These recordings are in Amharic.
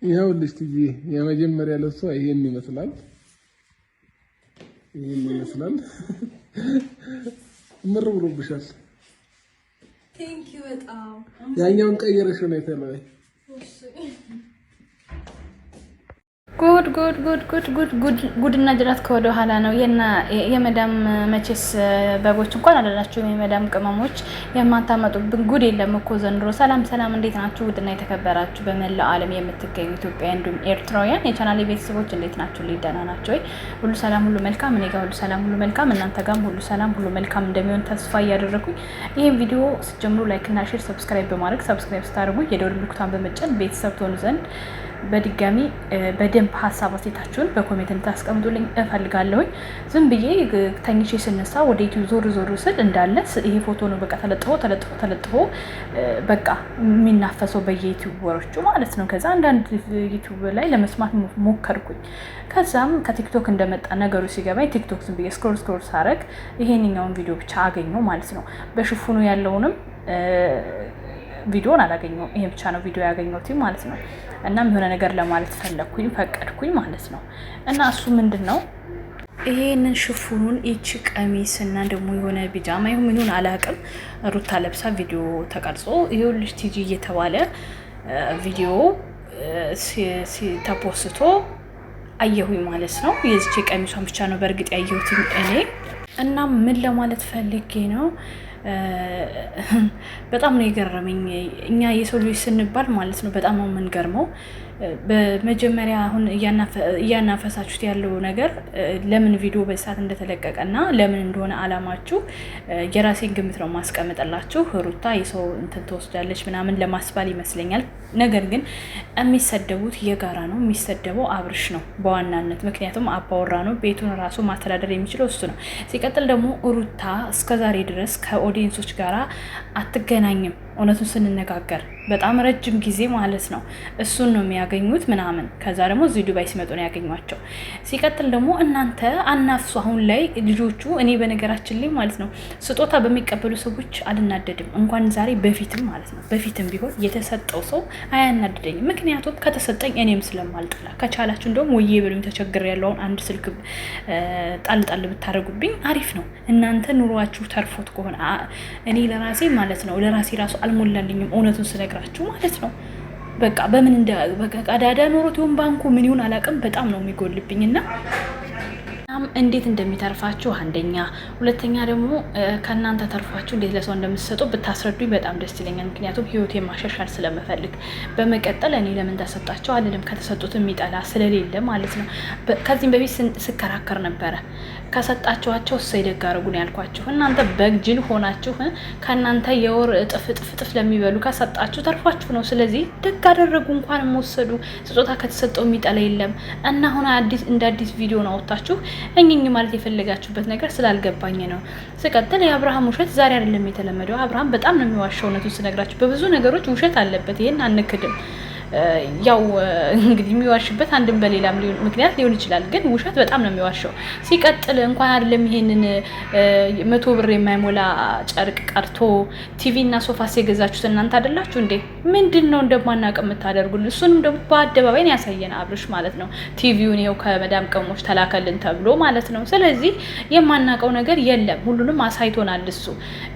ይኸውልሽ ትዬ የመጀመሪያ ለሷ ይሄን ይመስላል። ምር ብሎብሻል። ቴንክ ዩ በጣም ያኛውን ቀየረሽ ነው የተለየ ጉድና ጅራት ከወደ ኋላ ነው የመዳም መቼስ በጎች እንኳን አላላችሁም። የመዳም ቅመሞች የማታመጡብን ጉድ የለም እኮ ዘንድሮ። ሰላም እንዴት ናችሁ? ውድና የተከበራችሁ በመላው ዓለም የምትገኙ ኢትዮጵያ እንዲሁም ኤርትራውያን የቻናሌ ቤተሰቦች እንዴት ናችሁ? ደህና ናችሁ ወይ? ሁሉ ሰላም ሁሉ መልካም። እኔ ጋር ሁሉ ሰላም ሁሉ መልካም፣ እናንተ ጋርም ሁሉ ሰላም ሁሉ መልካም እንደሚሆን ተስፋ እያደረኩኝ ይሄን ቪዲዮ ስትጀምሩ ላይክ እና ሼር ሰብስክራይብ በማድረግ ሰብስክራይብ ስታደርጉ የደወል ምልክቱን በመጫን ቤተሰብ ትሆኑ ዘንድ በድጋሚ በደንብ ሀሳብ አስተያየታችሁን በኮሜንት እንድታስቀምጡልኝ እፈልጋለሁኝ። ዝም ብዬ ተኝቼ ስነሳ ወደ ዩቲዩብ ዞር ስል እንዳለ ይሄ ፎቶ ነው በቃ ተለጥፎ በቃ የሚናፈሰው በየዩቲዩበሮቹ ማለት ነው። ከዛ አንዳንድ ዩቲዩብ ላይ ለመስማት ሞከርኩኝ። ከዛም ከቲክቶክ እንደመጣ ነገሩ ሲገባኝ ቲክቶክ ዝም ብዬ ስክሮል ሳረግ ይሄንኛውን ቪዲዮ ብቻ አገኘው ማለት ነው። በሽፉኑ ያለውንም ቪዲዮን አላገኘሁም። ይሄ ብቻ ነው ቪዲዮ ያገኘሁት ማለት ነው። እናም የሆነ ነገር ለማለት ፈቀድኩኝ ማለት ነው። እና እሱ ምንድነው ይሄንን ሽፉኑን እቺ ቀሚስ እና ደግሞ የሆነ ቢጃማ ይሁን ምኑን አላውቅም ሩታ ለብሳ ቪዲዮ ተቀርጾ ይኸውልሽ ቲጂ እየተባለ ቪዲዮ ተፖስቶ አየሁኝ ማለት ነው። የዚች ቀሚሷን ብቻ ነው በእርግጥ ያየሁት እኔ። እና ምን ለማለት ፈልጌ ነው በጣም ነው የገረመኝ። እኛ የሰው ልጅ ስንባል ማለት ነው በጣም ነው የምንገርመው። በመጀመሪያ አሁን እያናፈሳችሁት ያለው ነገር ለምን ቪዲዮ በሰዓት እንደተለቀቀና ለምን እንደሆነ አላማችሁ የራሴን ግምት ነው ማስቀመጥላችሁ። ሩታ የሰው እንትን ትወስዳለች ምናምን ለማስባል ይመስለኛል። ነገር ግን የሚሰደቡት የጋራ ነው። የሚሰደበው አብርሽ ነው በዋናነት ምክንያቱም አባወራ ነው። ቤቱን ራሱ ማስተዳደር የሚችለው እሱ ነው። ሲቀጥል ደግሞ ሩታ እስከዛሬ ድረስ ከኦዲየንሶች ጋራ አትገናኝም። እውነቱን ስንነጋገር በጣም ረጅም ጊዜ ማለት ነው እሱን ነው የሚያገኙት ምናምን። ከዛ ደግሞ እዚህ ዱባይ ሲመጡ ነው ያገኟቸው። ሲቀጥል ደግሞ እናንተ አናፍሱ። አሁን ላይ ልጆቹ እኔ በነገራችን ላይ ማለት ነው ስጦታ በሚቀበሉ ሰዎች አልናደድም። እንኳን ዛሬ በፊትም ማለት ነው በፊትም ቢሆን የተሰጠው ሰው አያናደደኝም። ምክንያቱም ከተሰጠኝ እኔም ስለማልጠላ ከቻላችሁ እንደውም ወዬ ብሉኝ ተቸግር ያለውን አንድ ስልክ ጣል ብታደርጉብኝ አሪፍ ነው። እናንተ ኑሯችሁ ተርፎት ከሆነ እኔ ለራሴ ማለት ነው ለራሴ ራሱ አልሞላልኝም እውነቱን ስነግራችሁ ማለት ነው። በቃ በምን በቃ ቀዳዳ ኖሮት ይሁን ባንኩ ምን ይሁን አላውቅም በጣም ነው የሚጎልብኝና እንዴት እንደሚተርፋችሁ አንደኛ፣ ሁለተኛ ደግሞ ከእናንተ ተርፋችሁ እንዴት ለሰው እንደምትሰጡ ብታስረዱኝ በጣም ደስ ይለኛል። ምክንያቱም ህይወቴን ማሻሻል ስለምፈልግ። በመቀጠል እኔ ለምን ተሰጣቸው አልልም፣ ከተሰጡት የሚጠላ ስለሌለ ማለት ነው። ከዚህም በፊት ስከራከር ነበረ። ከሰጣችኋቸው እሰይ ደግ አደረጉ ነው ያልኳችሁ። እናንተ በግጅል ሆናችሁ ከእናንተ የወር እጥፍ ለሚበሉ ከሰጣችሁ ተርፋችሁ ነው። ስለዚህ ደግ አደረጉ እንኳን ወሰዱ። ስጦታ ከተሰጠው የሚጠላ የለም። እና አሁን እንደ አዲስ ቪዲዮ ነው አወጣችሁ እኝኝ ማለት የፈለጋችሁበት ነገር ስላልገባኝ ነው። ስቀጥል የአብርሃም ውሸት ዛሬ አይደለም የተለመደው። አብርሃም በጣም ነው የሚዋሸው። እውነቱን ስነግራችሁ በብዙ ነገሮች ውሸት አለበት። ይሄን አንክድም። ያው እንግዲህ የሚዋሽበት አንድም በሌላም ምክንያት ሊሆን ይችላል፣ ግን ውሸት በጣም ነው የሚዋሸው። ሲቀጥል እንኳን አይደለም ይሄንን 100 ብር የማይሞላ ጨርቅ ቀርቶ ቲቪ እና ሶፋስ የገዛችሁት እናንተ አይደላችሁ እንዴ? ምንድነው እንደማናውቅ የምታደርጉልን? እሱንም ደግሞ በአደባባይ ነው ያሳየን አብርሽ ማለት ነው። ቲቪውን ይኸው ከመዳም ቀሞች ተላከልን ተብሎ ማለት ነው። ስለዚህ የማናውቀው ነገር የለም፣ ሁሉንም አሳይቶናል እሱ።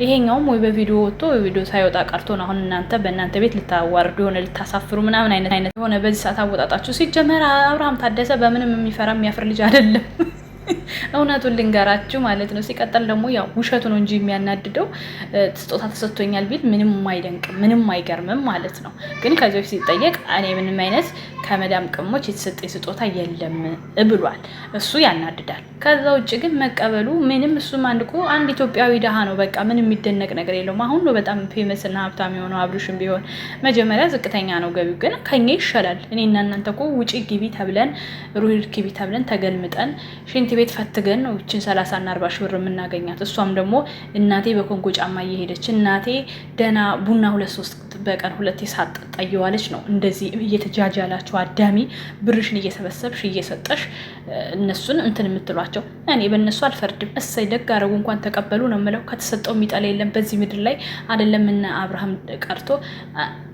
ይሄኛውም ወይ በቪዲዮ ወጥቶ ወይ ቪዲዮ ሳይወጣ ቀርቶን አሁን እናንተ በእናንተ ቤት ልታዋርዱ ሆነ ልታሳፍሩ ምናምን አይነት የሆነ በዚህ ሰዓት አወጣጣችሁ። ሲጀመር አብርሃም ታደሰ በምንም የሚፈራ የሚያፍር ልጅ አይደለም። እውነቱን ልንገራችሁ ማለት ነው። ሲቀጥል ደግሞ ያው ውሸቱ ነው እንጂ የሚያናድደው ስጦታ ተሰጥቶኛል ቢል ምንም አይደንቅም፣ ምንም አይገርምም ማለት ነው። ግን ከዚህ በፊት ሲጠየቅ እኔ ምንም አይነት ከመዳም ቅሞች የተሰጠኝ ስጦታ የለም ብሏል። እሱ ያናድዳል። ከዛ ውጭ ግን መቀበሉ ምንም እሱም አንድ ኢትዮጵያዊ ደሃ ነው። በቃ ምንም የሚደነቅ ነገር የለውም። አሁን ነው በጣም ፌመስ እና ሀብታም የሆነው። አብርሽም ቢሆን መጀመሪያ ዝቅተኛ ነው ገቢው፣ ግን ከኛ ይሻላል። እኔና እናንተ እኮ ውጪ ግቢ ተብለን ሩሂድ ግቢ ተብለን ተገልምጠን ሽንት ቤት ፈትገን ነው እችን 30 እና 40 ሺህ ብር የምናገኛት። እሷም ደግሞ እናቴ በኮንጎ ጫማ እየሄደች እናቴ ደና ቡና 2-3 በቀን 2 ሳጠጣ እየዋለች ነው እንደዚህ እየተጃጃላችሁ አዳሚ ብርሽን እየሰበሰብሽ እየሰጠሽ እነሱን እንትን የምትሏቸው። እኔ በእነሱ አልፈርድም። እሰይ ደግ አረጉ እንኳን ተቀበሉ ነው የምለው። ከተሰጠው የሚጠላ የለም በዚህ ምድር ላይ አይደለም። እና አብርሃም ቀርቶ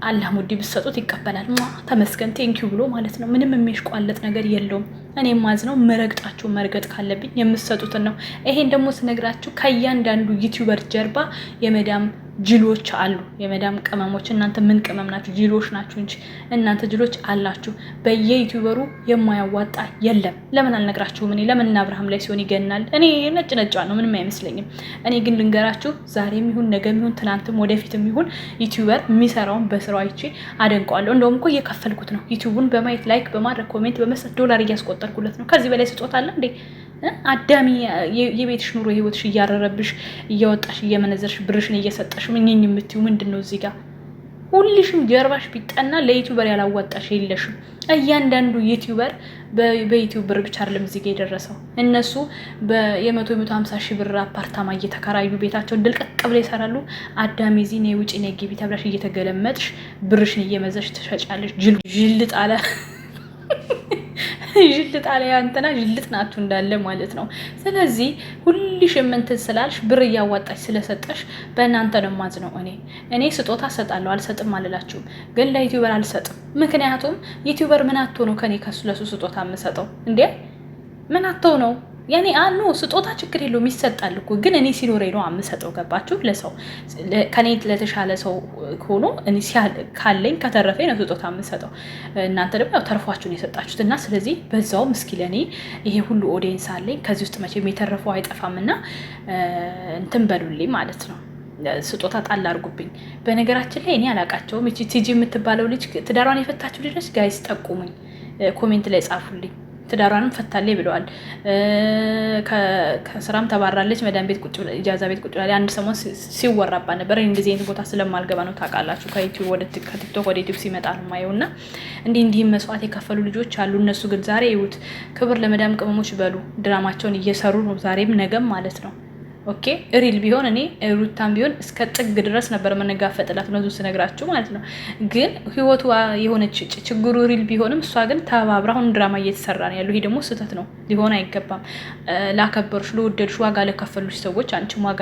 አላህ ሙዲ ብትሰጡት ይቀበላል። ተመስገን ቴንኪው ብሎ ማለት ነው። ምንም የሚሽቋለጥ ነገር የለውም። እኔ ማዝነው መረግጣችሁ መርገጥ ካለብኝ የምትሰጡትን ነው። ይሄን ደግሞ ስነግራችሁ ከእያንዳንዱ ዩቲዩበር ጀርባ የመዳም ጅሎች አሉ። የመዳም ቅመሞች። እናንተ ምን ቅመም ናችሁ? ጅሎች ናችሁ እንጂ እናንተ ጅሎች አላችሁ። በየዩቲዩበሩ የማያዋጣ የለም። ለምን አልነግራችሁም? እኔ ለምን አብርሃም ላይ ሲሆን ይገናል? እኔ ነጭ ነው ምንም አይመስለኝም። እኔ ግን ልንገራችሁ፣ ዛሬም ይሁን ነገም ይሁን ትናንትም ወደፊትም ይሁን ዩቲዩበር የሚሰራውን በስራው አይቼ አደንቀዋለሁ። እንደውም እኮ እየከፈልኩት ነው። ዩቲዩቡን በማየት ላይክ በማድረግ ኮሜንት በመስጠት $1 እያስቆጠርኩለት ነው። ከዚህ በላይ ስጦታ አለ እንዴ? አዳሚ የቤትሽ ኑሮ ህይወትሽ እያረረብሽ እያወጣሽ እየመነዘርሽ ብርሽን እየሰጠሽ ምንኝ የምትዩ ምንድነው? እዚህ ጋር ሁልሽም ጀርባሽ ቢጠና ለዩቲዩበር ያላዋጣሽ የለሽም። እያንዳንዱ ዩቲዩበር በዩቲዩብ ብር ብቻ አይደለም እዚህ ጋር የደረሰው። እነሱ የ150 ሺህ ብር አፓርታማ እየተከራዩ ቤታቸውን ድልቅቅ ብለው ይሰራሉ። አዳሚ እዚህ ነይ ውጪ ነይ ግቢ ተብለሽ እየተገለመጥሽ ብርሽን እየመዘሽ ትሸጫለሽ። ጅልጥ አለ ጅልጥ አለ ያንተና ጅልጥ ናችሁ እንዳለ ማለት ነው። ስለዚህ ሁልሽ እንትን ስላልሽ ብር እያዋጣሽ ስለሰጠሽ በእናንተ ነው ማዝነው። እኔ ስጦታ ሰጣለሁ አልሰጥም አልላችሁም፣ ግን ለዩቲዩበር አልሰጥም። ምክንያቱም ዩቲዩበር ምን አጥቶ ነው ከኔ ለሱ ስጦታ የምሰጠው እንዴ? ምን አጥቶ ነው? ያኔ አኑ ስጦታ ችግር የለውም ይሰጣል እኮ፣ ግን እኔ ሲኖረኝ ነው የምሰጠው። ገባችሁ? ለሰው ከኔ ለተሻለ ሰው ሆኖ እኔ ካለኝ ከተረፈኝ ነው ስጦታ የምሰጠው። እናንተ ደግሞ ያው ተርፏችሁን የሰጣችሁት እና ስለዚህ በዛው ምስኪ ለኔ ይሄ ሁሉ ኦዲየንስ አለኝ። ከዚህ ውስጥ መቼም የተረፈው አይጠፋምና እንትን በሉልኝ ማለት ነው። ስጦታ ጣል አድርጉብኝ። በነገራችን ላይ እኔ አላቃቸውም። እቺ ቲጂ የምትባለው ልጅ ትዳሯን የፈታችሁ ልጅ ጋይስ ጠቁሙኝ፣ ኮሜንት ላይ ጻፉልኝ። ትዳሯንም ፈታለች ብለዋል። ከስራም ተባራለች። መዳን ቤት ቁጭ ብላ ኢጃዛ ቤት ቁጭ ብላ አንድ ሰሞን ሲወራባ ነበር። እንደዚህ አይነት ቦታ ስለማልገባ ነው ታውቃላችሁ። ከቲክቶክ ወደ ዩቲዩብ ሲመጣ ነው ማየውና እንዲህ መስዋዕት የከፈሉ ልጆች አሉ። እነሱ ግን ዛሬ ይውት ክብር ለመዳም ቅመሞች በሉ። ድራማቸውን እየሰሩ ነው ዛሬም ነገም ማለት ነው። ኦኬ ሪል ቢሆን እኔ ሩታም ቢሆን እስከ ጥግ ድረስ ነበር መነጋፈጥላት ነው ስነግራችሁ ማለት ነው። ግን ህይወቱ የሆነች ችግሩ ሪል ቢሆንም እሷ ግን ተባብራ አሁን ድራማ እየተሰራ ነው ያለው። ይሄ ደግሞ ስህተት ነው፣ ሊሆን አይገባም። ላከበሩሽ ለወደድሽ ዋጋ ለከፈሉሽ ሰዎች አንቺም ዋጋ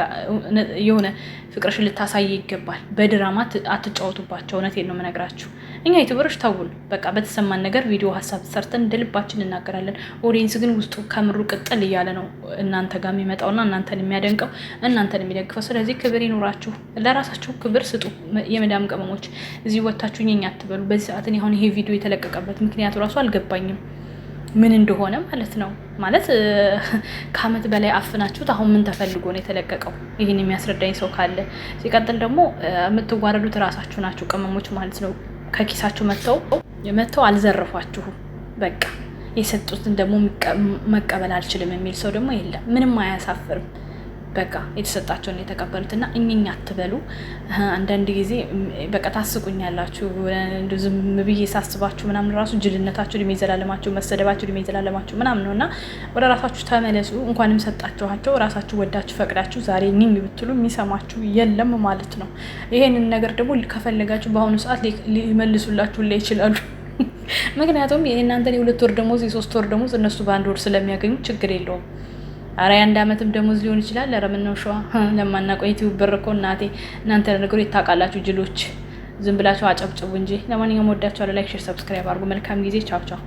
የሆነ ፍቅርሽን ልታሳይ ይገባል። በድራማ አትጫወቱባቸው። እውነቴን ነው የምነግራችሁ። እኛ ዩቲዩበሮች ታውል በቃ በተሰማን ነገር ቪዲዮ ሀሳብ ሰርተን እንደልባችን እናገራለን። ኦዲየንስ ግን ውስጡ ከምሩ ቅጥል እያለ ነው እናንተ ጋር የሚመጣውና እናንተን የሚያደንቀው እናንተን የሚደግፈው። ስለዚህ ክብር ይኖራችሁ፣ ለራሳችሁ ክብር ስጡ። የመዳም ቅመሞች እዚህ ወታችሁ እኛ አትበሉ። በዚህ ሰዓት አሁን ይሄ ቪዲዮ የተለቀቀበት ምክንያቱ ራሱ አልገባኝም ምን እንደሆነ ማለት ነው። ማለት ከአመት በላይ አፍናችሁት አሁን ምን ተፈልጎ ነው የተለቀቀው? ይህን የሚያስረዳኝ ሰው ካለ። ሲቀጥል ደግሞ የምትዋረዱት ራሳችሁ ናችሁ ቅመሞች ማለት ነው። ከኪሳችሁ መተው አልዘረፏችሁም። በቃ የሰጡትን ደግሞ መቀበል አልችልም የሚል ሰው ደግሞ የለም። ምንም አያሳፍርም። በቃ የተሰጣቸውን የተቀበሉትና እኝኛ አትበሉ። አንዳንድ ጊዜ በቃ ታስቁኛላችሁ። ዝም ብዬ ሳስባችሁ ምናምን ራሱ ጅልነታችሁ እድሜ ዘላለማችሁ፣ መሰደባችሁ እድሜ ዘላለማችሁ ምናምን ነውና ወደ ራሳችሁ ተመለሱ። እንኳንም ሰጣችኋቸው ራሳችሁ ወዳችሁ ፈቅዳችሁ ዛሬ እኝኝ ብትሉ የሚሰማችሁ የለም ማለት ነው። ይሄንን ነገር ደግሞ ከፈለጋችሁ በአሁኑ ሰዓት ሊመልሱላችሁ ላይ ይችላሉ። ምክንያቱም የእናንተን የ2 ወር ደሞዝ የ3 ወር ደሞዝ እነሱ በአንድ ወር ስለሚያገኙ ችግር የለውም። አረ አንድ አመትም ደሞዝ ሊሆን ይችላል። አረ ምን ነው ሸዋ ለማናቆይ ዩቲዩብ ብር እኮ እናቴ እናንተ ነገሩ ይታቃላችሁ ጅሎች። ዝም ብላችሁ አጨብጭቡ እንጂ። ለማንኛውም ወዳችኋለሁ። ላይክ፣ ሼር፣ ሰብስክራይብ አድርጉ። መልካም ጊዜ። ቻው ቻው።